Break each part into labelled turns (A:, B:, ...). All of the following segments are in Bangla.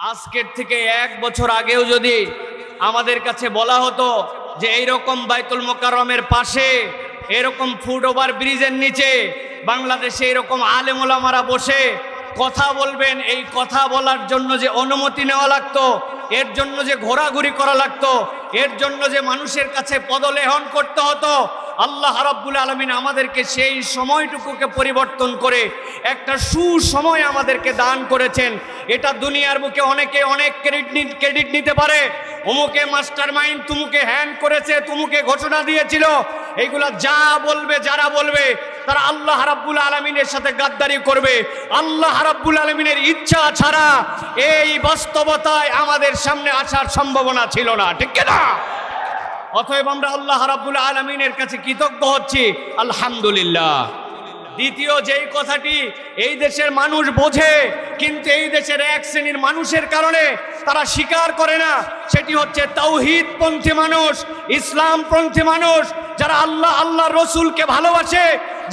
A: আজকের থেকে 1 বছর আগেও যদি আমাদের কাছে বলা হতো যে এইরকম বাইতুল মোকাররমের পাশে এরকম ফুট ওভার ব্রিজের নিচে বাংলাদেশে এরকম আলেম ওলামারা বসে কথা বলবেন, এই কথা বলার জন্য যে অনুমতি নেওয়া লাগতো, এর জন্য যে ঘোরাঘুরি করা লাগতো, এর জন্য যে মানুষের কাছে পদলেহন করতে হতো, আল্লাহ রাব্বুল আলামিন আমাদেরকে সেই সময়টুকুকে পরিবর্তন করে একটা সুসময় আমাদেরকে দান করেছেন। এটা দুনিয়ার বুকে অনেকে অনেক ক্রেডিট নিতে পারে, অমুকে মাস্টার মাইন্ড, তুমুকে হ্যান্ড করেছে, তুমুকে ঘোষণা দিয়েছিল, এইগুলা যা বলবে, যারা বলবে তারা আল্লাহ রাব্বুল আলামিনের সাথে গাদ্দারি করবে। আল্লাহ রাব্বুল আলামিনের ইচ্ছা ছাড়া এই বাস্তবতায় আমাদের সামনে আসার সম্ভাবনা ছিল না, ঠিক না? অতএব আমরা আল্লাহ রাব্বুল আলামিনের কাছে কৃতজ্ঞ হচ্ছি, আলহামদুলিল্লাহ। দ্বিতীয় যেই কথাটি এই দেশের মানুষ বোঝে কিন্তু এই দেশের এক শ্রেণীর মানুষের কারণে তারা স্বীকার করে না, সেটি হচ্ছে তাওহীদপন্থী মানুষ, ইসলামপন্থী মানুষ, যারা আল্লাহ রসুলকে ভালোবাসে,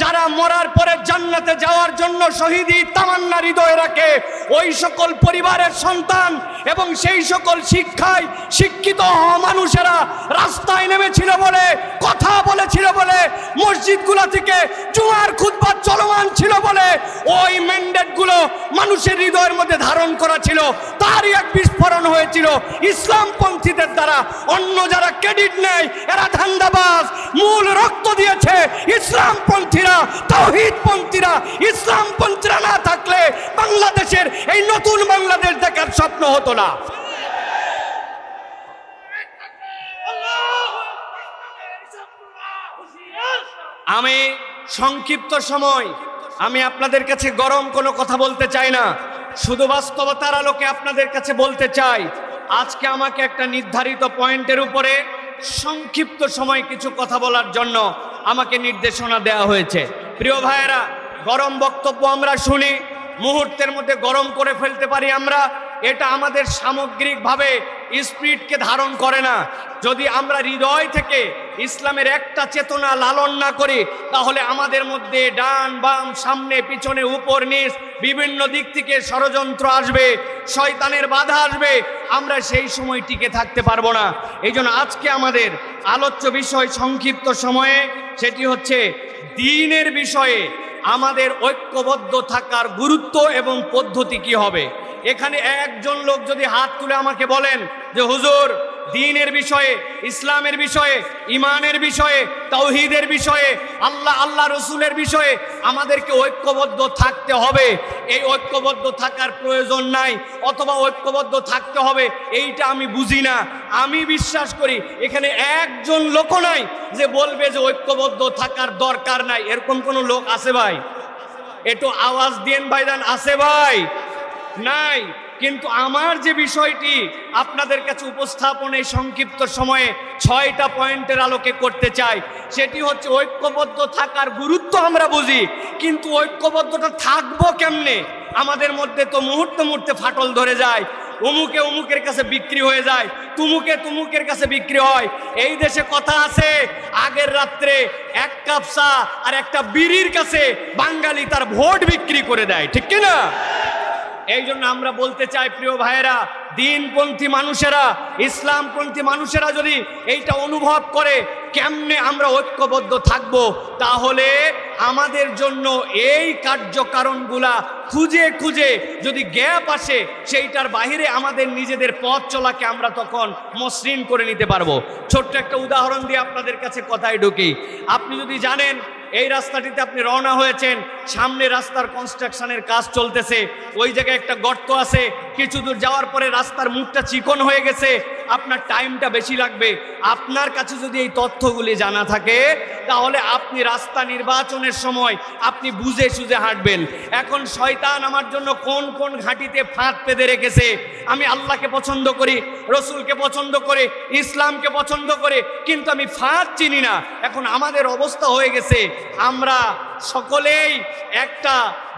A: যারা মরার পরে জান্নাতে যাওয়ার জন্য শহীদি তামান্না হৃদয়ে রাখে, ওই সকল পরিবারের সন্তান এবং সেই সকল শিক্ষায় শিক্ষিত মানুষেরা রাস্তায় নেমেছিল বলে, কথা বলেছিল বলে, মসজিদগুলো থেকে জুমার খুতবা চলমান ছিল বলে ওই ম্যান্ডেটগুলো মানুষের হৃদয়ের মধ্যে ধারণ করা ছিল, তারই এক বিস্ফোরণ হয়েছিল ইসলামপন্থীদের দ্বারা। অন্য যারা ক্রেডিট নেয় এরা ধান্দাবাজ, মূল রক্ত দিয়েছে ইসলামপন্থীরা, তাওহীদপন্থীরা। ইসলামপন্থীরা না থাকলে বাংলাদেশের এই নতুন বাংলাদেশ দেখার স্বপ্ন হতো না। আমি সংক্ষিপ্ত সময় আমি আপনাদের কাছে গরম কোনো কথা বলতে চাই না, শুধু বাস্তবতার আলোকে আপনাদের কাছে বলতে চাই। আজকে আমাকে একটা নির্ধারিত পয়েন্টের উপরে সংক্ষিপ্ত সময় কিছু কথা বলার জন্য আমাকে নির্দেশনা দেওয়া হয়েছে। প্রিয় ভাইয়েরা, গরম বক্তব্য আমরা শুনি, মুহূর্তের মধ্যে গরম করে ফেলতে পারি আমরা, এটা আমাদের সামগ্রিকভাবে স্পিরিটকে ধারণ করে না। যদি আমরা হৃদয় থেকে ইসলামের একটা চেতনা লালন না করি, তাহলে আমাদের মধ্যে ডান বাম সামনে পিছনে উপর নিচ বিভিন্ন দিক থেকে ষড়যন্ত্র আসবে, শয়তানের বাধা আসবে, আমরা সেই সময় টিকে থাকতে পারবো না। এই জন্য আজকে আমাদের আলোচ্য বিষয় সংক্ষিপ্ত সময়ে সেটি হচ্ছে দ্বীনের বিষয়ে আমাদের ঐক্যবদ্ধ থাকার গুরুত্ব এবং পদ্ধতি কি হবে। এখানে একজন লোক যদি হাত তুলে আমাকে বলেন যে হুজুর দ্বীনের বিষয়ে, ইসলামের বিষয়ে, ইমানের বিষয়ে, তাওহীদের বিষয়ে, আল্লাহ রসুলের বিষয়ে আমাদেরকে ঐক্যবদ্ধ থাকতে হবে, এই ঐক্যবদ্ধ থাকার প্রয়োজন নাই, অথবা ঐক্যবদ্ধ থাকতে হবে, এইটা আমি বুঝি না। আমি বিশ্বাস করি এখানে একজন লোক নাই যে বলবে যে ঐক্যবদ্ধ থাকার দরকার নাই। এরকম কোনো লোক আছে ভাই? একটু আওয়াজ দিয়েন ভাইজান, আছে ভাই? নাই। কিন্তু আমার যে বিষয়টি আপনাদের কাছে উপস্থাপন এই সংক্ষিপ্ত সময়ে 6টা পয়েন্টের আলোকে করতে চাই, সেটি হচ্ছে ঐক্যবদ্ধ থাকার গুরুত্ব আমরা বুঝি, কিন্তু ঐক্যবদ্ধটা থাকবো কেমনে? আমাদের মধ্যে তো মুহূর্তে মুহূর্তে ফাটল ধরে যায়, অমুকে অমুকের কাছে বিক্রি হয়ে যায়, তুমুকে তুমুকের কাছে বিক্রি হয়। এই দেশে কথা আছে, আগের রাত্রে 1 কাপ চা আর একটা বিড়ির কাছে বাঙালি তার ভোট বিক্রি করে দেয়, ঠিক কিনা? এই জন্য আমরা বলতে চাই প্রিয় ভাইয়েরা, দ্বীনপন্থী মানুষেরা, ইসলামপন্থী মানুষেরা যদি এইটা অনুভব করে কেমনে আমরা ঐক্যবদ্ধ থাকব, তাহলে আমাদের জন্য এই কার্যকারণগুলা খুঁজে খুঁজে যদি গ্যাপ আসে, সেইটার বাহিরে আমাদের নিজেদের পথ চলাকে আমরা তখন মসৃণ করে নিতে পারবো। ছোট্ট একটা উদাহরণ দিয়ে আপনাদের কাছে কথায় ঢুকি। আপনি যদি জানেন এই রাস্তাটিতে আপনি রওনা হয়েছেন, সামনে রাস্তার কনস্ট্রাকশনের কাজ চলতেছে, ওই জায়গায় একটা গর্ত আছে, কিছু দূর যাওয়ার পরে রাস্তার মুখটা চিকন হয়ে গেছে, আপনার টাইমটা বেশি লাগবে। আপনার কাছে যদি এই তথ্যগুলি জানা থাকে, তাহলে আপনি রাস্তা নির্বাচনের সময় আপনি বুঝে সুঝে হাঁটবেন। এখন শয়তান আমার জন্য কোন কোন ঘাঁটিতে ফাঁদ পেতে রেখেছে, আমি আল্লাহকে পছন্দ করি, রসুলকে পছন্দ করে, ইসলামকে পছন্দ করে, কিন্তু আমি ফাঁদ চিনি না। এখন আমাদের অবস্থা হয়ে গেছে, আমরা সকলেই একটা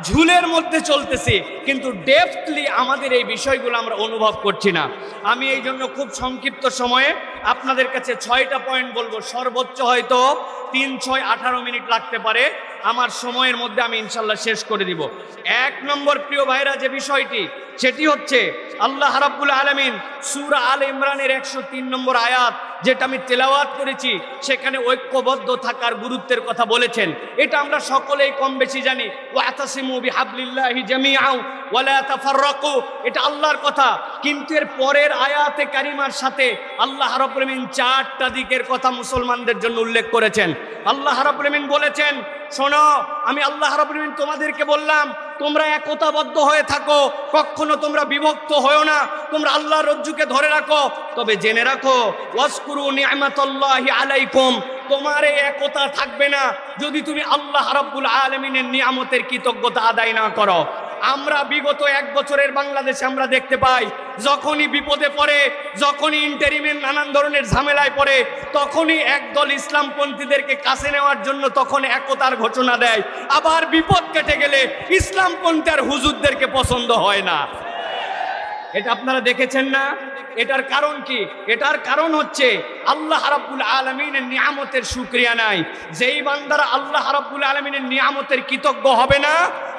A: ঝুলের মধ্যে চলতেছি, কিন্তু ডেপথলি আমাদের এই বিষয়গুলো আমরা অনুভব করছি না। আমি এই জন্য খুব সংক্ষিপ্ত সময়ে আপনাদের কাছে 6টা পয়েন্ট বলবো, সর্বোচ্চ হয়তো 3, 6, 18 মিনিট লাগতে পারে। আমার সময়ের মধ্যে আমি ইনশাল্লাহ শেষ করে দিব। এক নম্বর প্রিয় ভাইরা যে বিষয়টি, সেটি হচ্ছে আল্লাহ রাব্বুল আলামিন সূরা আলে ইমরানের 103 নম্বর আয়াত যেটা আমি তেলাওয়াত করেছি, সেখানে ঐক্যবদ্ধ থাকার গুরুত্বের কথা বলেছেন। এটা আমরা সকলেই কম বেশি জানি, ওয়াতাসিমু বিহাবলিল্লাহি জামিআন ওয়া লা তাফাররাকু, এটা আল্লাহর কথা। কিন্তু এর পরের আয়াতে কারিমার সাথে আল্লাহ রাব্বুল আলামিন 4টা দিকের কথা মুসলমানদের জন্য উল্লেখ করেছেন। আল্লাহ রাব্বুল আলামিন বলেছেন, শোনো, আমি আল্লাহ রাব্বুল আলামিন তোমাদেরকে বললাম তোমরা একতাবদ্ধ হয়ে থাকো, কখনো তোমরা বিভক্ত হয়ো না, তোমরা আল্লাহর রজ্জুকে ধরে রাখো। তবে জেনে রাখো, ওয়াজকুরু নি'মাতাল্লাহি আলাইকুম, তোমার এই একতা থাকবে না যদি তুমি আল্লাহ রাব্বুল আলামিনের নিয়ামতের কৃতজ্ঞতা আদায় না করো। আমরা বিগত 1 বছরের বাংলাদেশে আমরা দেখতে পাই, যখনই বিপদে পড়ে, যখনই ইন্টারিমের নানান ধরনের ঝামেলায় পড়ে, তখনই একদল ইসলামপন্থীদেরকে কাছে নেওয়ার জন্য তখন একতার ঘোষণা দেয়। আবার বিপদ কেটে গেলে ইসলামপন্থী আর হুজুরদেরকে পছন্দ হয় না। এটা আপনারা দেখেছেন না? এটার কারণ কি? এটার কারণ হচ্ছে আল্লাহ রাব্বুল আলামিনের নিয়ামতের শুকরিয়া নাই। যেই বান্দারা আল্লাহ রাব্বুল আলামিনের নিয়ামতের কৃতজ্ঞ হবে না,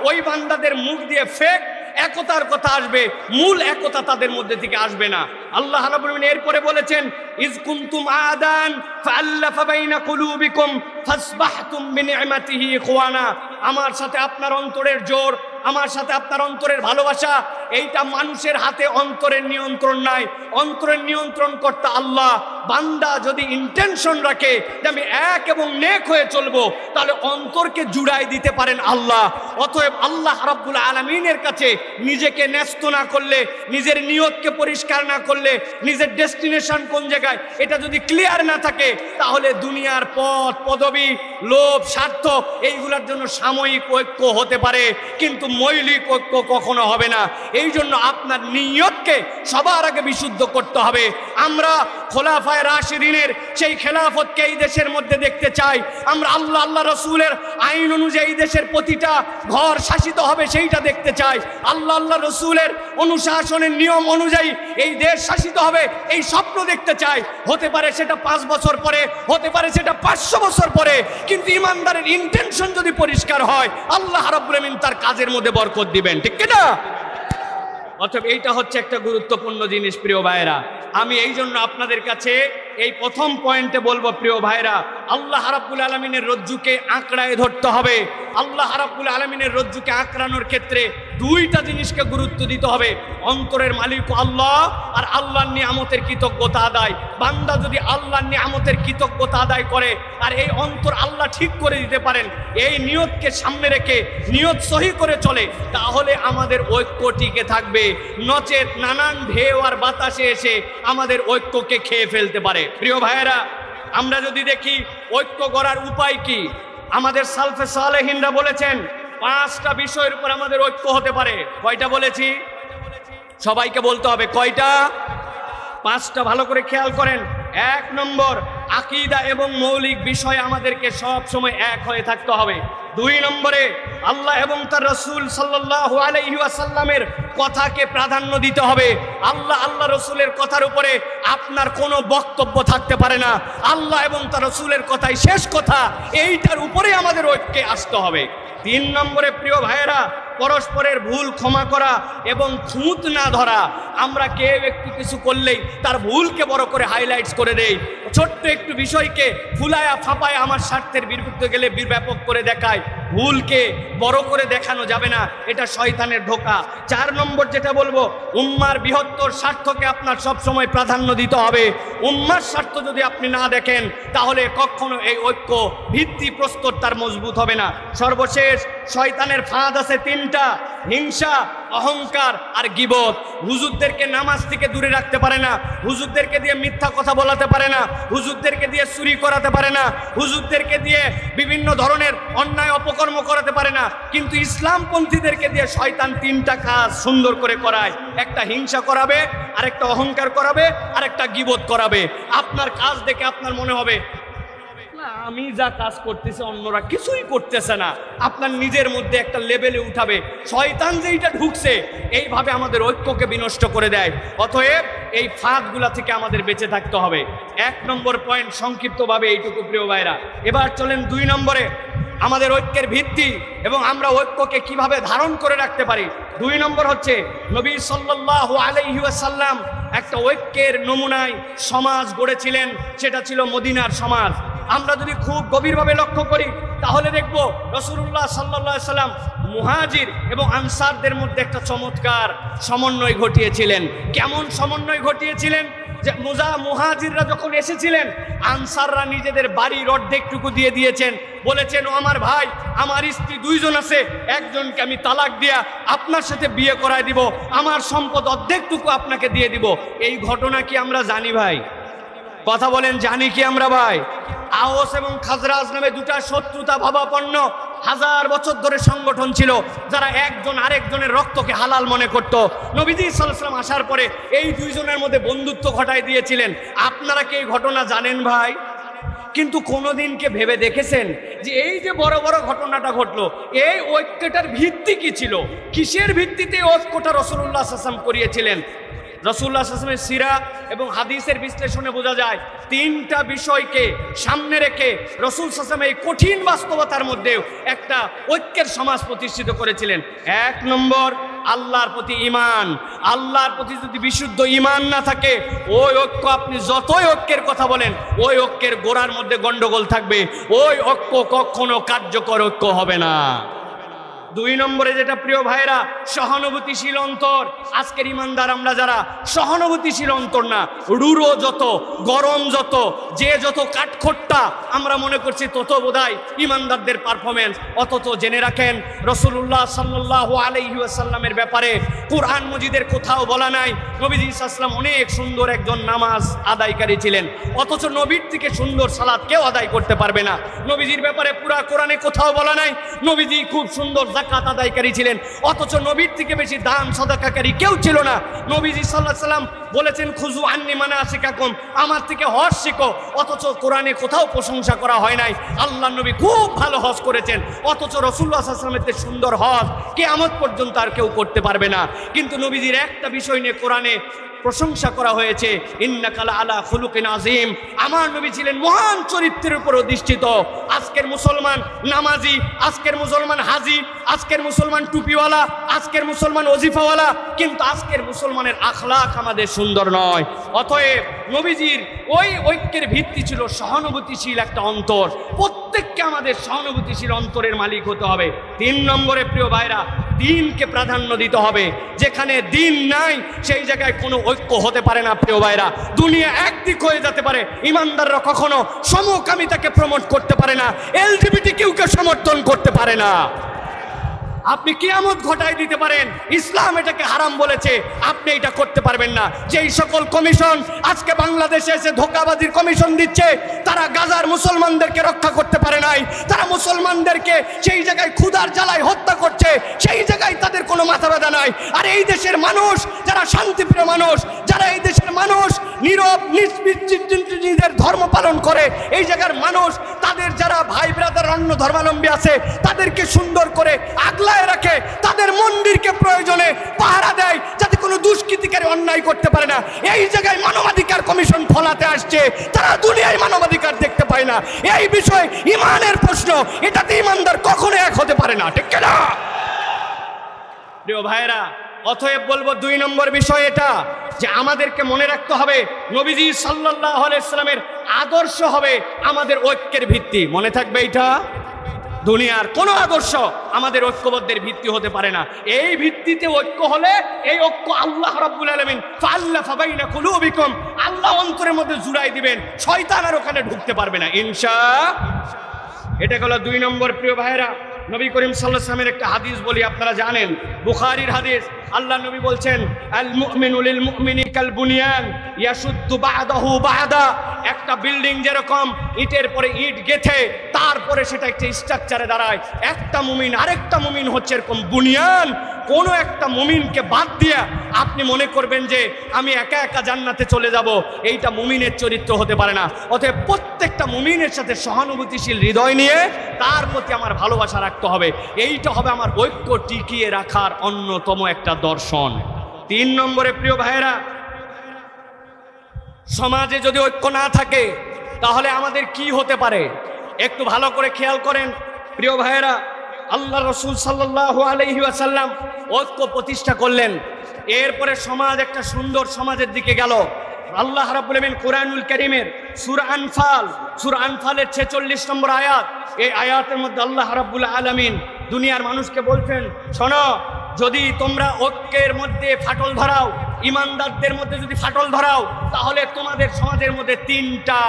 A: ওই বান্দাদের মুখ দিয়ে ফেক একতার কথা আসবে, মূল একতা তাদের মধ্যে থেকে আসবে না। আল্লাহ রাব্বুল আলামিন এরপরে বলেছেন, ইজ কুনতুম আদান ফাআল্লাফা বাইনা কুলুবিকুম ফাসবাহতুম বিনি'মাতিহি ইখওয়ানা। আমার সাথে আপনার অন্তরের জোর, আমার সাথে আপনার অন্তরের ভালোবাসা, এইটা মানুষের হাতে অন্তরের নিয়ন্ত্রণ নাই, অন্তরের নিয়ন্ত্রণ কর্তা আল্লাহ। বান্দা যদি ইন্টেনশন রাখে যে আমি এক এবং নেক হয়ে চলবো, তাহলে অন্তরকে জুড়াই দিতে পারেন আল্লাহ। অতএব আল্লাহ রাব্বুল আলামিনের কাছে নিজেকে ন্যস্ত না করলে, নিজের নিয়তকে পরিষ্কার না করলে, নিজের ডেস্টিনেশন কোন জায়গায় এটা যদি ক্লিয়ার না থাকে, তাহলে দুনিয়ার পথ, পদবি, লোভ, স্বার্থ এইগুলোর জন্য সাময়িক ঐক্য হতে পারে, কিন্তু মৌলিক ঐক্য কখনো হবে না। এই জন্য আপনার নিয়তকে সবার আগে বিশুদ্ধ করতে হবে। আমরা খোলাফায়ে রাশিদিনের সেই খেলাফতকে এই দেশের মধ্যে দেখতে চাই। আমরা আল্লাহ রসুলের আইন অনুযায়ী দেশের প্রতিটা ঘর শাসিত হবে সেইটা দেখতে চাই। আল্লাহ রসুলের অনুশাসনের নিয়ম অনুযায়ী এই দেশ শাসিত হবে এই স্বপ্ন দেখতে চাই। হতে পারে সেটা 5 বছর পরে, হতে পারে সেটা 500 বছর পরে, কিন্তু ইমানদারের ইন্টেনশন যদি পরিষ্কার হয়, আল্লাহ রাব্বুল আলামিন তার কাজের মধ্যে বরকত দিবেন, ঠিক কি না? অতএব এইটা হচ্ছে একটা গুরুত্বপূর্ণ জিনিস প্রিয় ভাইরা। আমি এই জন্য আপনাদের কাছে এই প্রথম পয়েন্টে বলবো, প্রিয় ভাইরা, আল্লাহ রাব্বুল আলামিনের রজ্জুকে আঁকড়ায় ধরতে হবে। আল্লাহ রাব্বুল আলামিনের রজ্জুকে আঁকড়ানোর ক্ষেত্রে 2টা জিনিসকে গুরুত্ব দিতে হবে। অন্তরের মালিক আল্লাহ, আর আল্লাহর নিয়ামতের কৃতজ্ঞতা আদায়। বান্দা যদি আল্লাহর নিয়ামতের কৃতজ্ঞতা আদায় করে আর এই অন্তর আল্লাহ ঠিক করে দিতে পারেন, এই নিয়তকে সামনে রেখে নিয়ত সহি করে চলে, তাহলে আমাদের ঐক্য টিকে থাকবে। নচেত নানান ঢেউ আর বাতাসে এসে আমাদের ঐক্যকে খেয়ে ফেলতে পারে। প্রিয় ভাইয়েরা, আমরা যদি দেখি ঐক্য গড়ার উপায় কি, আমাদের সালফে সালেহিনরা বলেছেন 5টা বিষয়ের উপর আমাদের ঐক্য হতে পারে। কয়টা বলেছি? সবাইকে বলতে হবে কয়টা? 5টা। ভালো করে খেয়াল করেন। 1 নম্বর, আকীদা এবং মৌলিক বিষয় আমাদেরকে সব সময় এক হয়ে থাকতে হবে। 2 নম্বরে, আল্লাহ এবং তার রাসূল সাল্লাল্লাহু আলাইহি ওয়াসাল্লামের কথাকে প্রাধান্য দিতে হবে। আল্লাহ রসুলের কথার উপরে আপনার কোনো বক্তব্য থাকতে পারে না। আল্লাহ এবং তার রাসূলের কথাই শেষ কথা, এইটার উপরে আমাদের ঐক্যে আসতে হবে। 3 নম্বরে প্রিয় ভাইয়েরা, পরস্পরের ভুল ক্ষমা করা এবং খুঁত না ধরা। আমরা কেউ একটু কিছু করলেই তার ভুলকে বড় করে হাইলাইটস করে দেই, ছোট্ট একটু বিষয়কে ফুলায়া ফাপায় আমার স্বার্থের বিরুদ্ধে গেলে ব্যাপক করে দেখায়। ভুলকে বড় করে দেখানো যাবে না, এটা শয়তানের ধোঁকা। 4 নম্বর যেটা বলবো, উম্মার বৃহত্তর স্বার্থকে আপনার সব সময় প্রাধান্য দিতে হবে। উম্মার স্বার্থ যদি আপনি না দেখেন, তাহলে কখনো এই ঐক্য ভিত্তি প্রস্তর তার মজবুত হবে না। সর্বশেষ, শয়তানের ফাঁদ আছে 3টা: হিংসা, অহংকার আর গীবত। হুজুরদেরকে নামাজ থেকে দূরে রাখতে পারে না, হুজুরদেরকে দিয়ে মিথ্যা কথা বলাতে পারে না, হুজুরদেরকে দিয়ে চুরি করাতে পারে না, হুজুরদেরকে দিয়ে বিভিন্ন ধরনের অন্যায় অপকর্ম করাতে পারে না। কিন্তু ইসলামপন্থীদেরকে দিয়ে শয়তান 3টা কাজ সুন্দর করে করায়। একটা হিংসা করাবে, আরেকটা অহংকার করাবে, আরেকটা গীবত করাবে। আপনার কাজ দেখে আপনার মনে হবে আমি যা কাজ করতেছি অন্যরা কিছুই করতেছে না, আপনার নিজের মধ্যে একটা লেভেলে উঠাবে। শয়তান যেইটা ঢুকছে, এইভাবে আমাদের ঐক্যকে বিনষ্ট করে দেয়। অতএব এই ফাঁদগুলা থেকে আমাদের বেঁচে থাকতে হবে। 1 নম্বর পয়েন্ট সংক্ষিপ্তভাবে এইটুকু প্রিয় ভাইরা। এবার চলেন 2 নম্বরে। আমাদের ঐক্যের ভিত্তি এবং আমরা ঐক্যকে কিভাবে ধারণ করে রাখতে পারি। 2 নম্বর হচ্ছে নবী সাল্লাল্লাহু আলাইহি ওয়াসাল্লাম একটা ঐক্যের নমুনায় সমাজ গড়েছিলেন, সেটা ছিল মদিনার সমাজ। আমরা যদি খুব গভীরভাবে লক্ষ্য করি তাহলে দেখব রাসূলুল্লাহ সাল্লাল্লাহু আলাইহি সাল্লাম মুহাজির এবং আনসারদের মধ্যে একটা চমৎকার সমন্বয় ঘটিয়েছিলেন। কেমন সমন্বয় ঘটিয়েছিলেন? যে মুহাজিররা যখন এসেছিলেন, আনসাররা নিজেদের বাড়ির অর্ধেকটুকু দিয়ে দিয়েছেন, বলেছেন ও আমার ভাই, আমার স্ত্রী 2 জন আছে, একজনকে আমি তালাক দিয়া আপনার সাথে বিয়ে করায় দিব, আমার সম্পদ অর্ধেকটুকু আপনাকে দিয়ে দিব। এই ঘটনা কি আমরা জানি ভাই? কথা বলেন, জানি কি আমরা ভাই? আওস এবং খাজরাজ নামে 2টা শত্রুতা ভাবাপন্ন 1000 বছর ধরে সংগঠন ছিল, যারা একজন আরেকজনের রক্তকে হালাল মনে করত। নবীজি সাল্লাল্লাহু আলাইহি ওয়াসাল্লাম আসার পরে এই 2 জনের মধ্যে বন্ধুত্ব ঘটায় দিয়েছিলেন। আপনারা কি এই ঘটনা জানেন ভাই? কিন্তু কোনোদিনকে ভেবে দেখেছেন যে এই যে বড় বড় ঘটনাটা ঘটলো, এই ঐক্যটার ভিত্তি কি ছিল? কিসের ভিত্তিতে ঐক্যটা রাসূলুল্লাহ সাল্লাল্লাহু আলাইহি ওয়াসাল্লাম করিয়েছিলেন? রাসূলুল্লাহ সাল্লাল্লাহু আলাইহি ওয়াসাল্লামের সিরা এবং হাদিসের বিশ্লেষণে বোঝা যায় 3টা বিষয়কে সামনে রেখে রাসূল সাল্লাল্লাহু আলাইহি ওয়াসাল্লাম এই কঠিন বাস্তবতার মধ্যেও একটা ঐক্যের সমাজ প্রতিষ্ঠিত করেছিলেন। 1 নম্বর, আল্লাহর প্রতি ঈমান। আল্লাহর প্রতি যদি বিশুদ্ধ ঈমান না থাকে, ওই ঐক্য আপনি যতই ঐক্যের কথা বলেন, ওই ঐক্যের গোড়ার মধ্যে গন্ডগোল থাকবে, ওই ঐক্য কখনো কার্যকর ঐক্য হবে না। 2 নম্বরে যেটা প্রিয় ভাইরা, সহানুভূতিশীল অন্তর। আজকের ইমানদার আমরা যারা সহানুভূতিশীল অন্তর না, রুড়ো যত, গরম যত, যে যত কাঠখোট্টা আমরা মনে করছি তত বোধহয় ইমানদারদের পারফরমেন্স। অথচ জেনে রাখেন রাসূলুল্লাহ সাল্লাল্লাহু আলাইহি ওয়াসাল্লামের ব্যাপারে কুরআন মজিদের কোথাও বলা নাই নবীজি সাল্লাল্লাহু আলাইহি ওয়াসাল্লাম অনেক সুন্দর একজন নামাজ আদায়কারী ছিলেন, অথচ নবীর থেকে সুন্দর সালাত কেউ আদায় করতে পারবে না। নবীজির ব্যাপারে পুরা কোরআনে কোথাও বলা নাই নবীজি খুব সুন্দর যাকাত আদায়কারী ছিলেন, অথচ নবীর থেকে বেশি দান সাদাকাকারী কেউ ছিল না। নবীজি সাল্লাল্লাহু আলাইহি ওয়াসাল্লাম বলেছেন খুযু আন্নী মানাসিকাকুম, আমার থেকে হজ শিখো, অথচ কোরআনে কোথাও প্রশংসা করা হয় নাই আল্লাহর নবী খুব ভালো হজ করেছেন, অথচ রাসূলুল্লাহ সাল্লাল্লাহু আলাইহি ওয়াসাল্লামের থেকে সুন্দর হজ কিয়ামত পর্যন্ত আর কেউ করতে পারবে না। কিন্তু নবীজির একটা বিষয় নিয়ে কোরআনে প্রশংসা করা হয়েছে, ইন্নাকা লাআলা খুলুকিন আযীম, আমার নবী ছিলেন মহান চরিত্রের উপর অধিষ্ঠিত। আজকের মুসলমান নামাজি, আজকের মুসলমান হাজি, আজকের মুসলমান টুপিওয়ালা, আজকের মুসলমান ওজিফাওয়ালা, কিন্তু আজকের মুসলমানের আখলাক আমাদের সুন্দর নয়। অতএব নবীজির ওই ঐক্যের ভিত্তি ছিল সহানুভূতিশীল একটা অন্তর। প্রত্যেককে আমাদের সহানুভূতিশীল অন্তরের মালিক হতে হবে। 3 নম্বরে প্রিয় ভাইরা, দিনকে প্রাধান্য দিতে হবে। যেখানে দিন নাই সেই জায়গায় কোনো ঐক্য হতে পারে না প্রিয় ভাইরা। দুনিয়া একদিক হয়ে যেতে পারে, ইমানদাররা কখনো সমকামিতাকে প্রমোট করতে পারে না, এলজিবিটি কিউকে সমর্থন করতে পারে না। আপনি কিয়ামত ঘটায় দিতে পারেন, ইসলাম এটাকে হারাম বলেছে, আপনি এটা করতে পারবেন না। যেই সকল কমিশন আজকে বাংলাদেশে এসে ধোঁকাবাজির কমিশন দিচ্ছে, তারা গাজার মুসলমানদেরকে রক্ষা করতে পারে নাই, তারা মুসলমানদেরকে সেই জায়গায় ক্ষুধার জ্বালায় হত্যা করছে, সেই জায়গায় তাদের কোনো মাথা ব্যথা নাই। আর এই দেশের মানুষ যারা শান্তিপ্রিয় মানুষ, যারা এই দেশের মানুষ নীরব নিজের ধর্ম পালন করে, এই জায়গার মানুষ তাদের যারা ভাই ব্রাদার অন্য ধর্মাবলম্বী আছে তাদেরকে সুন্দর করে আগলায় রাখে, তাদের মন্দিরকে প্রয়োজনে পাহারা দেয় যাতে কোনো দুষ্কৃতিকারী অন্যায় করতে পারে না। এই জায়গায় মানবাধিকার কমিশন ফলাতে আসছে, তারা দুনিয়ায় মানবাধিকার দেখতে পায় না। এই বিষয় ইমানের প্রশ্ন, এটাতে ইমানদার কখনো এক হতে পারে না, ঠিক না প্রিয় ভাইরা? অতএব বলবো 2 নম্বর বিষয় এটা যে আমাদেরকে মনে রাখতে হবে নবীজি সাল্লাল্লাহু আলাইহি ওয়াসাল্লামের আদর্শ হবে আমাদের ঐক্যের ভিত্তি। মনে থাকবে এটা, দুনিয়ার কোনো আদর্শ আমাদের ঐক্যবদ্ধের ভিত্তি হতে পারে না। এই ভিত্তিতে ঐক্য হলে এই ঐক্য আল্লাহ রাব্বুল আলামিন ফাআল্লাফা বাইনা কুলুবিকুম, আল্লাহ অন্তরের মধ্যে জুড়াই দিবেন, শয়তান আর ওখানে ঢুকতে পারবে না ইনশাআল্লাহ। এটা হলো 2 নম্বর প্রিয় ভাইরা। নবী করিম সাল্লাল্লাহু আলাইহি ওয়াসাল্লামের একটা হাদিস বলি, আপনারা জানেন, বুখারীর হাদিস। আল্লাহ নবী বলছেন আল মুমিনু লিল মুমিনি কাল বুনিয়ান ইয়াশুদ্দু বা'দাহু বা'দা। একটা বিল্ডিং যেরকম ইটের পরে ইট গেথে তারপরে সেটা একটা স্ট্রাকচারে দাঁড়ায়, একটা মুমিন আরেকটা মুমিন হচ্ছে এরকম বুনিয়ান। কোনো একটা মুমিনকে বাদ দিয়ে আপনি মনে করবেন যে আমি একা একা জান্নাতে চলে যাব, এইটা মুমিনের চরিত্র হতে পারে না। অতএব প্রত্যেকটা মুমিনের সাথে সহানুভূতিশীল হৃদয় নিয়ে তার প্রতি আমার ভালোবাসা রাখতে হবে। এইটা হবে আমার ঐক্য টিকিয়ে রাখার অন্যতম একটা দর্শন। 3 নম্বরে প্রিয় ভাইয়েরা, সমাজে যদি ঐক্য না থাকে তাহলে আমাদের কি হতে পারে একটু ভালো করে খেয়াল করেন। প্রিয় ভাইয়েরা, আল্লাহ রসুল সাল্লাল্লাহু আলাইহি ওয়াসাল্লাম ঐক্য প্রতিষ্ঠা করলেন। এরপরে সমাজ একটা সুন্দর সমাজের দিকে গেল। আল্লাহ রাব্বুল আলামিন কোরআনুল কারীমের সূরা আনফালের 46 নম্বর আয়াত, এই আয়াতের মধ্যে আল্লাহ রাব্বুল আলামিন দুনিয়ার মানুষকে বলছেন, শোনো, যদি তোমরা ঐক্যের মধ্যে ফাটল ধরাও, ইমানদারদের মধ্যে যদি ফাটল ধরাও, তাহলে তোমাদের সমাজের মধ্যে তিনটা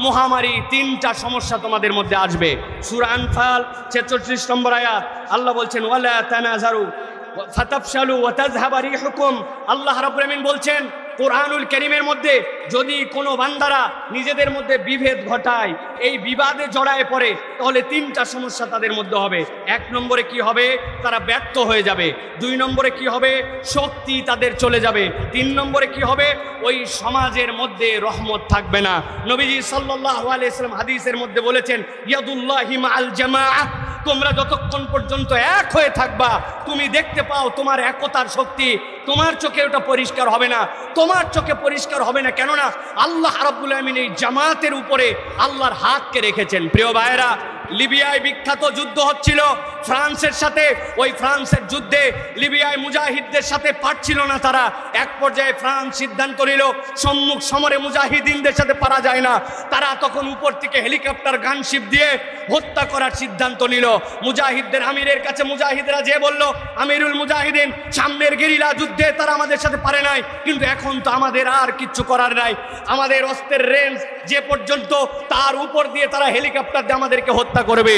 A: মহামারী, তিনটা সমস্যা তোমাদের মধ্যে আসবে। সূরা আনফাল 46 নম্বর আয়াত, আল্লাহ বলছেন, ওয়ালা তানাজারু ফাতাফশালু ওয়া তাযহাবা রিহুকুম। আল্লাহ রাব্বুল আলামিন বলছেন কোরআনুল কারীমের মধ্যে, যদি কোনো বান্দারা নিজেদের মধ্যে বিভেদ ঘটায়, এই বিবাদে জড়ায় পড়ে, তাহলে তিনটা সমস্যা তাদের মধ্যে হবে। 1 নম্বরে কি হবে? তারা ব্যর্থ হয়ে যাবে। 2 নম্বরে কি হবে? শক্তি তাদের চলে যাবে। 3 নম্বরে কি হবে? ওই সমাজের মধ্যে রহমত থাকবে না। নবীজি সাল্লাল্লাহু আলাইহি ওয়াসাল্লাম হাদিসের মধ্যে বলেছেন, ইয়াদুল্লাহি মাআল জামাআহ, তোমরা যতক্ষণ পর্যন্ত এক হয়ে থাকবা, তুমি দেখতে পাও তোমার একতার শক্তি, তোমার চোখে ওটা পরিষ্কার হবে না, তোমার চোখে পরিষ্কার হবে না। কেননা আল্লাহ রাব্বুল আলামিন এই জামাতের উপরে আল্লাহর হাতকে রেখেছেন। প্রিয় ভাইয়েরা, লিবিয়ায় বিখ্যাত যুদ্ধ হচ্ছিল ফ্রান্সের সাথে। ওই ফ্রান্সের যুদ্ধে লিবিয়ায় মুজাহিদদের সাথে পারছিল না তারা। এক পর্যায়ে ফ্রান্স সিদ্ধান্ত নিল, সম্মুখ সমরে মুজাহিদিনদের সাথে পারা যায় না। তারা তখন উপর থেকে হেলিকপ্টার গানশিপ দিয়ে হত্যা করার সিদ্ধান্ত নিল। মুজাহিদদের আমিরের কাছে মুজাহিদরা যে বলল, আমিরুল মুজাহিদিন, সামনের গেরিলা যুদ্ধে তারা আমাদের সাথে পারে নাই, কিন্তু এখন তো আমাদের আর কিচ্ছু করার নাই, আমাদের অস্ত্রের রেঞ্জ যে পর্যন্ত, তার উপর দিয়ে তারা হেলিকপ্টার দিয়ে আমাদেরকে হত্যা করবে।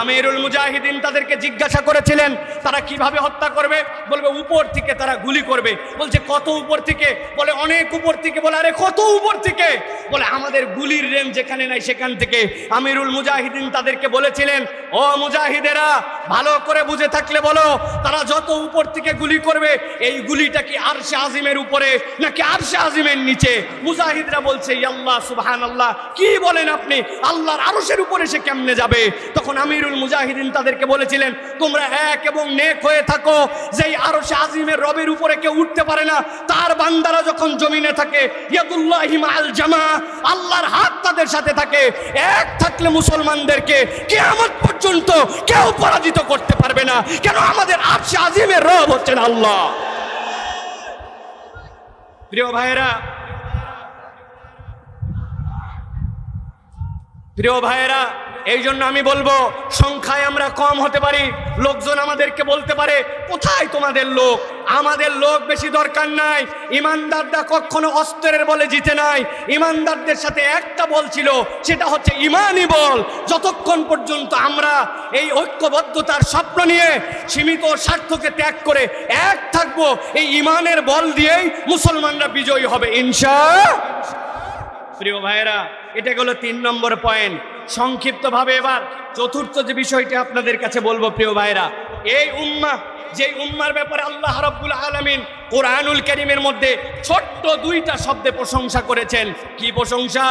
A: আমিরুল মুজাহিদিন তাদেরকে জিজ্ঞাসা করেছিলেন তারা কিভাবে হত্যা করবে, বলবে উপর থেকে তারা গুলি করবে। বলছে কত উপর থেকে? বলে অনেক উপর থেকে। বলে আরে কত উপর থেকে? বলে আমাদের গুলির রেঞ্জ যেখানে নাই সেখান থেকে। আমিরুল মুজাহিদিন তাদেরকে বলেছিলেন, ও মুজাহিদেরা, ভালো করে বুঝে থাকলে বলো, তারা যত উপর থেকে গুলি করবে, এই গুলিটা কি আরশে আজিমের উপরে নাকি আরশে আজিমের নিচে? মুজাহিদরা বলছে, আল্লাহ সুবহানাল্লাহ, কি বলেন আপনি? আল্লাহর আরশের উপরে সে কেমনে যাবে? তখন আমিরুল মুজাহিদিন তাদেরকে বলেছিলেন, তোমরা এক এবং নেক হয়ে থাকো, যেই আরশে আজিমের রবের উপরে কেউ উঠতে পারে না, তার বান্দারা যখন জমিনে থাকে, ইয়াদুল্লাহি মাআল জামা, আল্লাহর হাত তাদের সাথে থাকে। এক থাকলে মুসলমানদেরকে কিয়ামত পর্যন্ত কেউ পরাজিত করতে পারবে না। কেন? আমাদের আরশে আজিমের রব হচ্ছেন আল্লাহ। প্রিয় ভাইয়েরা, এই জন্য আমি বলবো, সংখ্যায় আমরা কম হতে পারি, লোকজন আমাদেরকে বলতে পারে, কোথায় তোমাদের লোক? আমাদের লোক বেশি দরকার নাই। ইমানদাররা কখনো অস্ত্রের বলে জিতে নাই। ইমানদারদের সাথে একটা বল ছিল, সেটা হচ্ছে ইমানি বল। যতক্ষণ পর্যন্ত আমরা এই ঐক্যবদ্ধতার স্বপ্ন নিয়ে সীমিত স্বার্থকে ত্যাগ করে এক থাকবো, এই ইমানের বল দিয়েই মুসলমানরা বিজয়ী হবে ইনশাআল্লাহ। প্রিয় ভাইয়েরা, এটা হলো 3 নম্বর পয়েন্ট। সংক্ষিপ্তভাবে এবার চতুর্থ যে বিষয়টি আপনাদের কাছে বলবো, প্রিয় ভাইরা, এই উম্মাহ, যে উম্মার ব্যাপারে আল্লাহ রাব্বুল আলামিন কোরআনুল কারীমের মধ্যে ছোট্ট 2টা শব্দে প্রশংসা করেছেন। কি প্রশংসা?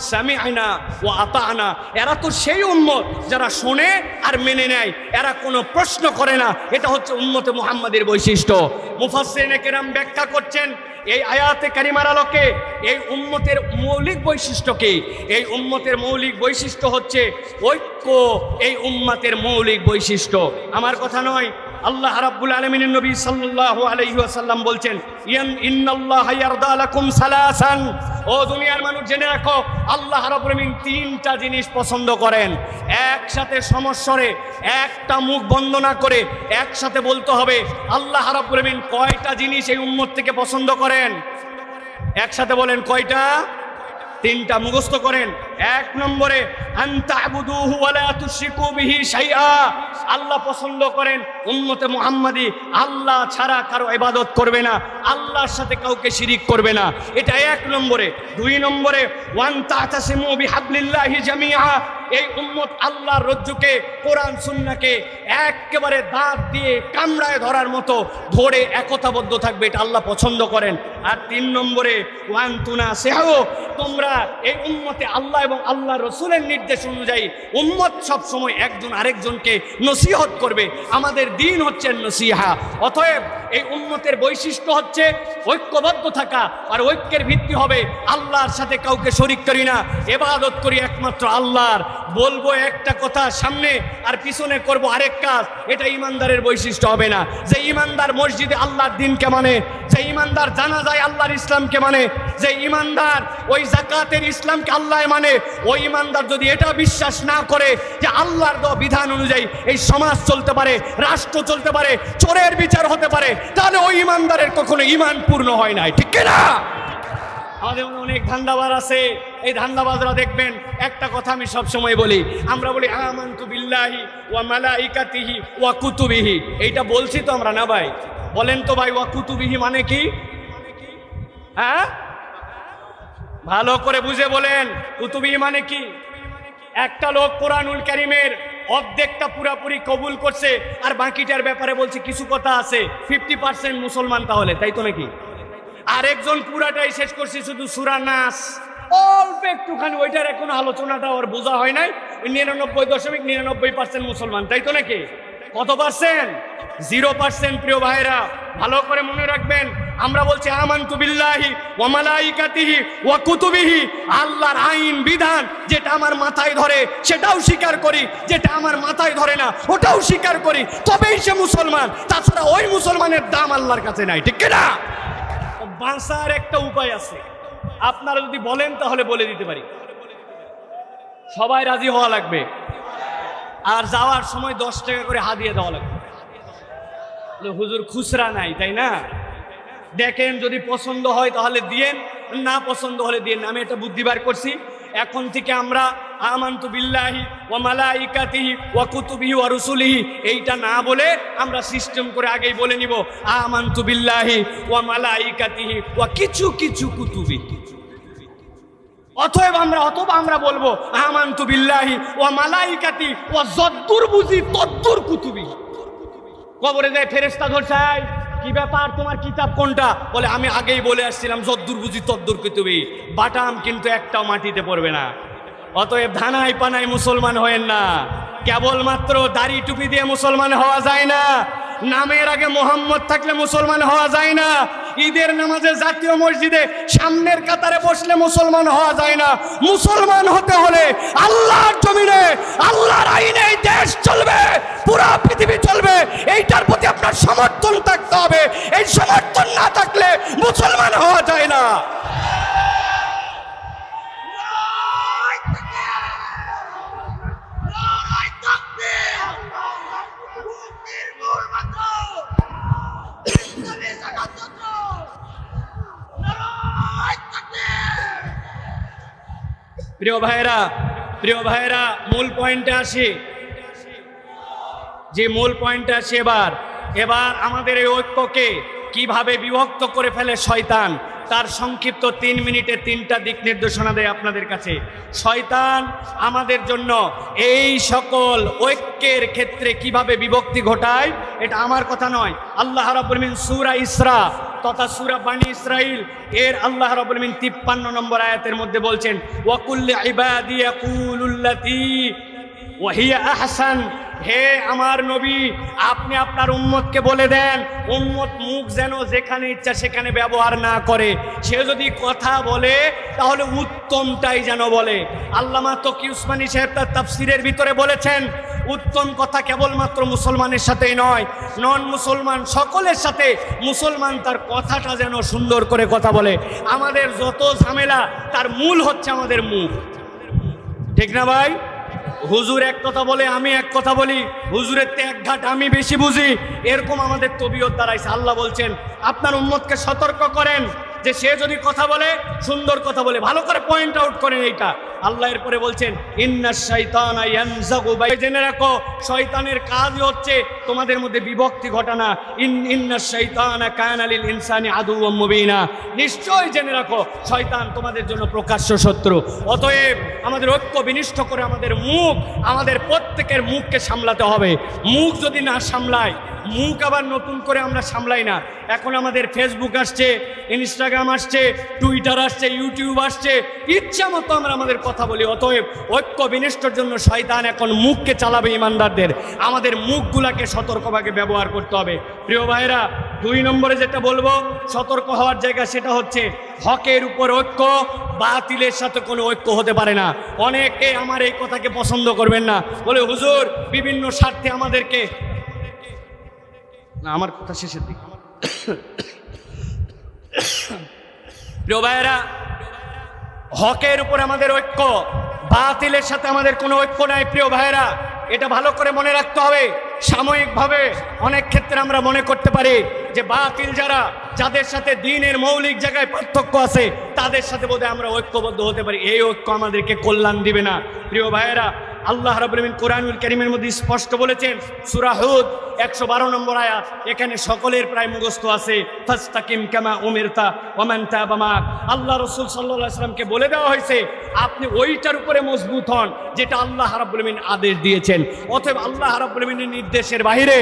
A: সামি'না ওয়া আতা'না। এরা তো সেই উম্মত যারা শোনে আর মেনে নেয়, এরা কোনো প্রশ্ন করে না। এটা হচ্ছে উম্মতে মুহাম্মাদের বৈশিষ্ট্য। মুফাসসিরিনে কেরাম ব্যাখ্যা করছেন এই আয়াতে কারিমার আলোকে এই উম্মতের মৌলিক বৈশিষ্ট্য কি? এই উম্মতের মৌলিক বৈশিষ্ট্য হচ্ছে ঐক্য। এই উম্মতের মৌলিক বৈশিষ্ট্য আমার কথা নয়, আল্লাহ রাব্বুল আলামিনের নবী সাল্লাল্লাহু আলাইহি ওয়াসাল্লাম বলছেন, ইন্নাল্লাহা ইয়ারদা লাকুম সালাসান। ও দুনিয়ার মানুষ, জেনে রাখো, আল্লাহ রাব্বুল আলামিন 3টা জিনিস পছন্দ করেন। একসাথে সমস্বরে, একটা মুখ বন্ধ না করে একসাথে বলতে হবে, আল্লাহ রাব্বুল আলামিন কয়টা জিনিস এই উম্মত থেকে পছন্দ করেন? একসাথে বলেন, কয়টা? 3টা মুখস্থ করেন। 1 নম্বরে, আনতা'বুদুহু ওয়া লা তুশরিকু বিহি শাইআ। আল্লাহ পছন্দ করেন উম্মতে মুহাম্মাদি আল্লাহ ছাড়া কারো ইবাদত করবে না, আল্লাহর সাথে কাউকে শিরিক করবে না। এটা 1 নম্বরে। 2 নম্বরে, ওয়ান তা'তাসিমু বিহাবলিল্লাহি জামিআ। এই উম্মত আল্লাহর রজ্জুকে, কোরআন সুন্নাহকে একেবারে দাঁত দিয়ে কামড়ায় ধরার মতো ধরে একতাবদ্ধ থাকবে, এটা আল্লাহ পছন্দ করেন। আর 3 নম্বরে, ওয়ান তুনাসিহু। তোমরা এই উম্মতে আল্লাহ এবং আল্লাহ রসুলের নির্দেশ অনুযায়ী উম্মত সব সময় একজন আরেকজনকে নসিহত করবে। আমাদের দিন হচ্ছে নসিহা। অতএব এই উম্মতের বৈশিষ্ট্য হচ্ছে ঐক্যবদ্ধ থাকা, আর ঐক্যের ভিত্তি হবে আল্লাহর সাথে কাউকে শরীক করি না, ইবাদত করি একমাত্র আল্লাহর। বলবো একটা কথা সামনে আর পিছনে করব আরেক কাজ, এটা ইমানদারের বৈশিষ্ট্য হবে না। যে ইমানদার মসজিদে আল্লাহর দিনকে মানে, যে ইমানদার জানাজায় আল্লাহর ইসলামকে মানে, যে ইমানদার ওই যাকাতের ইসলামকে আল্লাহ মানে, ওই ইমানদার যদি এটা বিশ্বাস না করে যে আল্লাহর দেওয়া বিধান অনুযায়ী এই সমাজ চলতে পারে, রাষ্ট্র চলতে পারে, চোরের বিচার হতে পারে, তাহলে ওই ইমানদারের কখনো ঈমান পূর্ণ হয় নাই, ঠিক না? আমাদের অনেক ধান্দাবাজ আছে, এই ধান্দাবাজরা দেখবেন একটা কথা আমি সব সময় বলি, আমরা বলি আমানতু বিল্লাহি ওয়া মালাইকাতিহি ওয়া কুতুবিহি, এইটা বলছি তো আমরা না ভাই? বলেন তো ভাই, ওয়া কুতুবিহি মানে কি? হ্যাঁ, ভালো করে বুঝে বলেন, কুতুবিহি মানে কি? একটা লোক কোরআনুল কারীমের অর্ধেকটা পুরাপুরি কবুল করছে আর বাকিটার ব্যাপারে বলছে কিছু কথা আছে, 50% মুসলমান তাহলে, তাই তো নাকি? আরেকজন পুরাটাই শেষ করছে শুধু সূরা নাস, অল্প একটুখানি, ওইটার এখন আলোচনাটা ওর বোঝা হয় নাই, 99.99% মুসলমান, তাই তো নাকি? কত পার্সেন্ট? 0%। প্রিয় ভাইরা ভালো করে মনে রাখবেন, আমরা বলছি আমানতু বিল্লাহি ওয়া মালাইকাতিহি ওয়া কুতুবিহি, আল্লাহর আইন বিধান যেটা আমার মাথায় ধরে সেটাও স্বীকার করি, যেটা আমার মাথায় ধরে না ওটাও স্বীকার করি, তবেই সে মুসলমান। তাছাড়া ওই মুসলমানের দাম আল্লাহর কাছে নাই, ঠিক না? বাঁচার একটা উপায় আছে, আপনারা যদি বলেন তাহলে বলে দিতে পারি। সবাই রাজি হওয়া লাগবে, আর যাওয়ার সময় 10 টাকা করে হাদিয়া দেওয়া লাগবে। হুজুর খুচরা নাই, তাই না? দেখেন যদি পছন্দ হয় তাহলে দিয়েন, না পছন্দ হলে দিয়েন। আমি একটা বুদ্ধি বার করছি, এখন থেকে আমরা আমানতু বিল্লাহি ওয়া মালাইকাতিহি ওয়া কুতুবিহি ওয়া রুসুলিহি এইটা না বলে আমরা সিস্টেম করে আগেই বলে নিব আমানতু বিল্লাহি ওয়া মালাইকাতিহি ওয়া কিছু কিছু কুতুবি। অতএব আমরা বলবো আমানতু বিল্লাহি ওয়া মালাইকাতি ওয়া যদ্দুর বুঝি তদ্দুর কুতুবি। কবরে যায় ফেরেশতা ধরছে, কি ব্যাপার, তোমার কিতাব কোনটা? বলে আমি আগেই বলে আসছিলাম যদ্দুর বুঝি তদ্দুর কুতুবি। বাটাম কিন্তু একটাও মাটিতে পড়বে না। অতএব ধানাই পানাই মুসলমান হয়েন না, কেবলমাত্র দাড়ি টুপি দিয়ে মুসলমান হওয়া যায় না, নামের আগে মোহাম্মদ থাকলে মুসলমান হওয়া যায় না, ঈদের নামাজে জাতীয় মসজিদে সামনের কাতারে বসলে মুসলমান হওয়া যায় না। মুসলমান হতে হলে আল্লাহর জমিনে আল্লাহর আইনে এই দেশ চলবে, পুরো পৃথিবী চলবে, এইটার প্রতি আপনার সমর্থন থাকতে হবে। এই সমর্থন না থাকলে মুসলমান হওয়া যায় না। প্রিয় ভাইরা মূল পয়েন্টে আসি, যে মূল পয়েন্টে আসি এবার আমাদের এই ঐক্যকে কিভাবে বিভক্ত করে ফেলে শয়তান, তার সংক্ষিপ্ত 3 মিনিটে 3টা দিক নির্দেশনা দেয় আপনাদের কাছে। শয়তান আমাদের জন্য এই সকল ঐক্যের ক্ষেত্রে কিভাবে বিভক্তি ঘটায়, এটা আমার কথা নয়। আল্লাহ রাব্বুল আলামিন সূরা ইসরা তথা সূরা বনী ইসরাইল এর আল্লাহ রাব্বুল আলামিন 53 নম্বর আয়াতের মধ্যে বলছেন, ওয়া কুল্লি ইবাদি ইয়াকুলুল্লাতী ওয়া হিয়া আহসান। হে আমার নবী, আপনি আপনার উম্মতকে বলে দেন, উম্মত মুখ যেন যেখানে ইচ্ছা সেখানে ব্যবহার না করে। সে যদি কথা বলে তাহলে উত্তমটাই যেন বলে। আল্লামা তকি উসমানী সাহেব তার তাফসিরের ভিতরে বলেছেন, উত্তম কথা কেবলমাত্র মুসলমানের সাথেই নয়, নন মুসলমান সকলের সাথে মুসলমান তার কথাটা যেন সুন্দর করে কথা বলে। আমাদের যত ঝামেলা তার মূল হচ্ছে আমাদের মুখ, ঠিক না ভাই? হুজুর এক কথা বলে, আমি এক কথা বলি, হুজুরের তে এক ঘাট আমি বেশি বুঝি, এরকম আমাদের তবিয়ত দাঁড়াইছে। আল্লাহ বলছেন আপনার উম্মতকে সতর্ক করেন যে সে যদি কথা বলে সুন্দর কথা বলে, ভালো করে পয়েন্ট আউট করেন এইটা। আল্লাহ এরপরে বলছেন ইন্নাশ শাইতানা ইয়ানজাগু বাইনা, জেনে রাখো শয়তানের কাজই হচ্ছে তোমাদের মধ্যে বিভক্তি ঘটানো। ইন্নাশ শাইতানা কানা লিল ইনসানি আদুওয়াম মুবিনা, নিশ্চয় জেনে রাখো শয়তান তোমাদের জন্য প্রকাশ্য শত্রু। অতএব আমাদের ঐক্য বিনিষ্ট করে আমাদের প্রত্যেকের মুখকে সামলাতে হবে। মুখ যদি না সামলায়, মুখ আবার নতুন করে আমরা সামলাই না। এখন আমাদের ফেসবুক আসছে, ইনস্টাগ্রাম আসছে, টুইটার আসছে, ইউটিউব আসছে, ইচ্ছা মতো আমরা আমাদের কথা বলি। অতএব ঐক্য বিনষ্টর জন্য শয়তান এখন মুখকে চালাবে ইমানদারদের। আমাদের মুখগুলাকে সতর্কভাবে ব্যবহার করতে হবে। প্রিয় ভাইরা, 2 নম্বরে যেটা বলবো সতর্ক হওয়ার জায়গা, সেটা হচ্ছে হকের উপর ঐক্য, বাতিলের সাথে কোনো ঐক্য হতে পারে না। অনেকে আমার এই কথাকে পছন্দ করবেন না, বলে হুজুর বিভিন্ন স্বার্থে আমাদেরকে, না আমার কথা শেষের দিকে। প্রিয় ভাইয়েরা, হকের উপর আমাদের ঐক্য, বাতিলের সাথে আমাদের কোনো ঐক্য নাই। প্রিয় ভাইয়েরা, এটা ভালো করে মনে রাখতে হবে। সাময়িকভাবে অনেক ক্ষেত্রে আমরা মনে করতে পারি যে বাতিল যারা, যাদের সাথে দ্বীনের মৌলিক জায়গায় পার্থক্য আছে, তাদের সাথে বোধহয় আমরা ঐক্যবদ্ধ হতে পারি। এই ঐক্য আমাদেরকে কল্যাণ দিবে না। প্রিয় ভাইয়েরা, আল্লাহ রাব্বুল আলামিন কোরআনুল কারীমের মধ্যে স্পষ্ট বলেছেন, সূরা হুদ 112 নম্বর আয়াত, এখানে সকলের প্রায় মুখস্থ আছে, ফাস্তাকিম কামা উমিরতা ওয়া মান তাবা মাক। আল্লাহ রাসূল সাল্লাল্লাহু আলাইহি ওয়াসাল্লামকে বলে দেওয়া হয়েছে আপনি ওইটার উপরে মজবুত হন যেটা আল্লাহ রাব্বুল আলামিন আদেশ দিয়েছেন। অতএব আল্লাহ রাব্বুল আলামিনের নির্দেশের বাইরে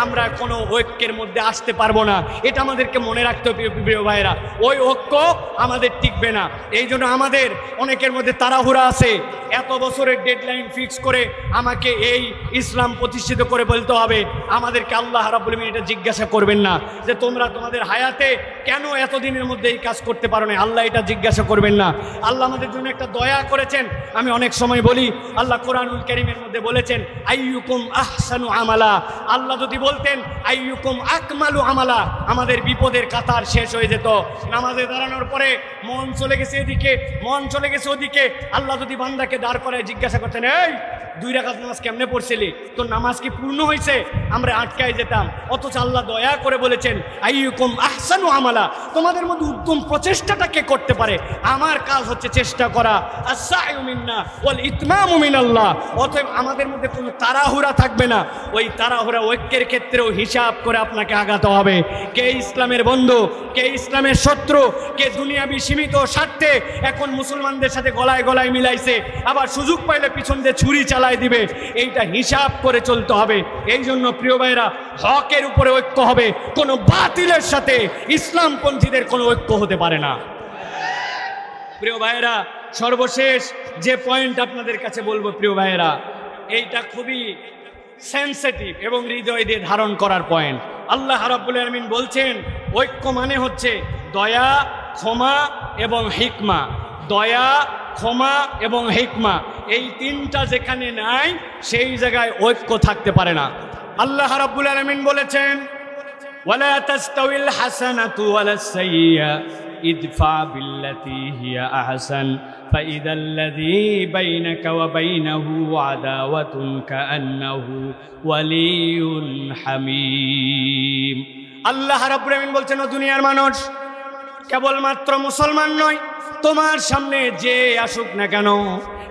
A: আমরা কোনো ঐক্যের মধ্যে আসতে পারবো না। এটা আমাদেরকে মনে রাখতে হবে প্রিয় ভাইয়েরা। ওই ঐক্য আমাদের টিকবে না। এই জন্য আমাদের অনেকের মধ্যে তাড়াহুড়া আছে, এত বছরের ডেডলাইন ফিক্স করে আমাকে এই ইসলাম প্রতিষ্ঠিত করে বলতে হবে। আমাদেরকে আল্লাহ রাব্বুল আলামিন এটা জিজ্ঞাসা করবেন না যে তোমরা তোমাদের হায়াতে কেন এতদিনের মধ্যে এই কাজ করতে পারো না। আল্লাহ এটা জিজ্ঞাসা করবেন না। আল্লাহ আমাদের জন্য একটা দয়া করেছেন। আমি অনেক সময় বলি, আল্লাহ কোরআনুল কারীমের মধ্যে বলেছেন আইয়ুকুম আহসানু আমালা। আল্লাহ যদি বলতেন আইয়ুকুম আকমালু আমালা, আমাদের বিপদের কাতার শেষ হয়ে যেত। নামাজে দাঁড়ানোর পরে মন চলে গেছে এদিকে, মন চলে গেছে ওদিকে। আল্লাহ যদি বান্দাকে দাঁড় করায় জিজ্ঞাসা করতেন, এই 2 রাকাত নামাজ কেমনে পড়ছিলি, তোর নামাজ কি পূর্ণ হয়েছে, আমরা আটকায় যেতাম। অথচ আল্লাহ দয়া করে বলেছেন আইয়ুকুম আহসানু আমালা, তোমাদের মধ্যে উত্তম প্রচেষ্টাটা কে করতে পারে, আমার কাজ হচ্ছে চেষ্টা করা। আস-সা'য়ু মিন্না ওয়াল ইতমামু মিনাল্লাহ। অতএব আমাদের মধ্যে কোনো তাড়াহুড়া থাকবে না। ওই তাড়াহুড়া ঐক্যের ক্ষেত্রেও হিসাব করে আপনাকে আগাতে হবে। কে ইসলামের বন্ধু, কে ইসলামের শত্রু, কে দুনিয়াবি সীমিত স্বার্থে এখন মুসলমানদের সাথে গলায় গলায় মিলাইছে, আবার সুযোগ পাইলে পিছন দিয়ে ছুরি চালায় দিবে, এইটা হিসাব করে চলতে হবে। এই জন্য প্রিয় ভাইরা, হকের উপরে ঐক্য হবে, কোনো বাতিলের সাথে ইসলামপন্থীদের কোনো ঐক্য হতে পারে না। প্রিয় ভাইরা, সর্বশেষ যে পয়েন্ট আপনাদের কাছে বলবো প্রিয় ভাইরা, এইটা খুবই সেন্সিটিভ এবং হৃদয় দিয়ে ধারণ করার পয়েন্ট। আল্লাহ রাব্বুল আলামিন বলছেন ঐক্য মানে হচ্ছে দয়া, ক্ষমা এবং হিকমা। দয়া, ক্ষমা এবং হিকমা, এই তিনটা যেখানে নাই সেই জায়গায় ঐক্য থাকতে পারে না। আল্লাহ রাব্বুল আলামিন বলেছেন ওয়ালা তাস্তাউইল হাসানাতু ওয়ালাস সাইয়্যা ইদফা বিল্লাতী হিয়া আহসান ফাইদাল্লাযী বাইনাকা ওয়া বাইনাহু আদাওয়াতুন কাআন্নাহু ওয়ালিয়ুন হামীম। আল্লাহ রাব্বুল আলামিন বলছেন, ও দুনিয়ার মানুষ, কেবলমাত্র মুসলমান নয়, তোমার সামনে যে আসুক না কেন,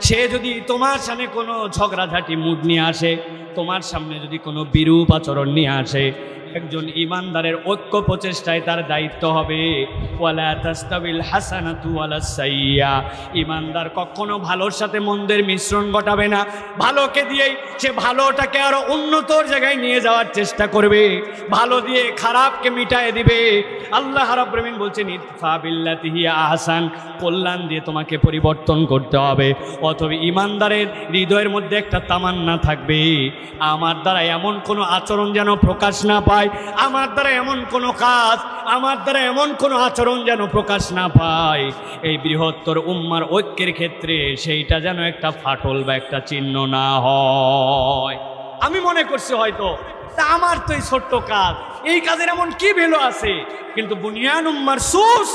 A: সে যদি তোমার সামনে কোনো ঝগড়াঝাটি মুড নিয়ে আসে, তোমার সামনে যদি কোনো বিরূপ আচরণ নিয়ে আসে, একজন ইমানদারের ঐক্য প্রচেষ্টায় তার দায়িত্ব হবে ওয়ালা তাস্তাবিল হাসানাতু ওয়ালাস সাইয়্যা। ইমানদার কখনো ভালোর সাথে মন্দের মিশ্রণ ঘটাবে না। ভালোকে দিয়েই সে ভালোটাকে আরো উন্নতর জায়গায় নিয়ে যাওয়ার চেষ্টা করবে, ভালো দিয়ে খারাপকে মিটায় দিবে। আল্লাহ রাব্বুল আলামিন বলছেন ইদফা বিল্লাতী হিয়া আহসান, কল্যাণ দিয়ে তোমাকে পরিবর্তন করতে হবে। অথবা ইমানদারের হৃদয়ের মধ্যে একটা তামান্না থাকবে, আমার দ্বারা এমন কোনো আচরণ যেন প্রকাশ না পায়, আমার দ্বারা এমন কোনো কাজ, আমার দ্বারা এমন কোনো আচরণ যেন প্রকাশ না পায়। এই বৃহত্তর উম্মার ঐক্যের ক্ষেত্রে সেইটা যেন একটা ফাটল বা একটা চিহ্ন না হয়। আমি মনে করছি হয়তো তা আমার তো এই ছোট্ট কাজ, এই কাজের এমন কি ভ্যালু আছে, কিন্তু বুনিয়ান উম্মার সুস,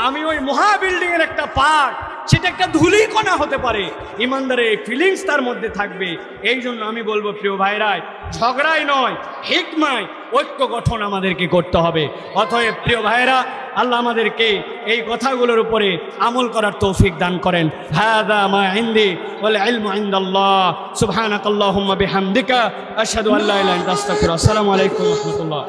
A: আমি ওই মহা বিল্ডিং এর একটা পার্ট, সেটা একটা ধূলিকণা হতে পারে। ইমানদারের এই ফিলিংস তার মধ্যে থাকবে। এই জন্য আমি বলবো প্রিয় ভাইরাই, ঝগড়াই নয়, হিকমায় ঐক্য গঠন আমাদেরকে করতে হবে। অতএব প্রিয় ভাইরা, আল্লাহ আমাদেরকে এই কথাগুলোর উপরে আমল করার তৌফিক দান করেন। হাযা মা ইনদি ওয়াল ইলমু ইনদাল্লাহ। সুবহানাকাল্লাহুম্মা বিহামদিকা আশহাদু আল্লা ইলাহা ইল্লা আনতা আস্তাগফিরুকা। আসসালামু আলাইকুম ওয়া রাহমাতুল্লাহ।